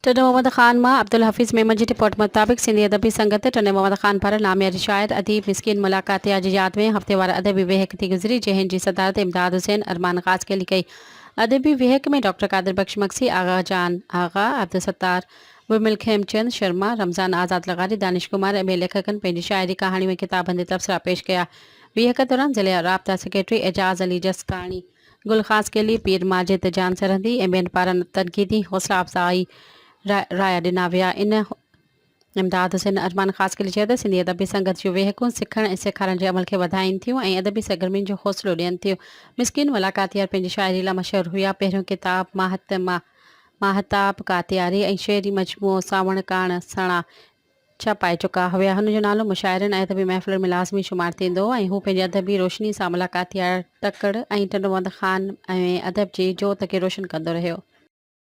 Ton Mohammad Khan मां अब्दुल हफ़ीज़ मेमन जी report मुताबिक़ सिंधी अदबी संगत टन मोहम्मद ख़ान पर नामियाती शाइर अदीब मिस्किन मुलाकातिया जी याद में हफ़्तेवार अदबी विहक थी गुज़री जंहिंजी सदारत इमदाद हुसैन अरमान ख़ास के कई। अदबी विहक में डॉक्टर कादिर बख्श मक्सी, आगा जान आगा, अब्दुल सत्तार बुमिल, खेमचंद शर्मा, रमज़ान आज़ाद लगारी, दानिश कुमार ऐं लेखकनि पंहिंजी शाइरी कहाणियूं ऐं किताबनि ते तबसरा पेश कया। विहक दौरान ज़िले राब्ता सेक्रेटरी एजाज़ अली जसकाणी, गुल ख़ास केली, पीर माजिद जान सरहदी ऐं ॿियनि पारां तनक़ीदी हौसला अफ़ज़ाई राय ॾिना विया। इन इमदाद हुसैन अरमान ख़ास केली चयो त सिंधी अदबी संगत जूं वेहकूं सिखण ऐं सेखारण जे अमल खे वधाइनि थियूं ऐं अदबी सरगर्मियुनि जो हौसलो ॾियनि थियूं। मिस्किन मुलाकातियार पंहिंजी शाइरी लाइ मशहूरु हुआ। पहिरियों किताब माहताब कातियारी ऐं शेरी मजमूओ सावण काण सणा छपाए चुका हुआ। हुन जो नालो मुशाइरनि ऐं अदबी महफ़िलुनि में लाज़मी शुमार थींदो ऐं हू पंहिंजी अदबी रोशनी सां मुलाकातियार तकड़ ऐं टन मोहम्मद ख़ान ऐं अदब जी जोत खे रोशन कंदो रहियो।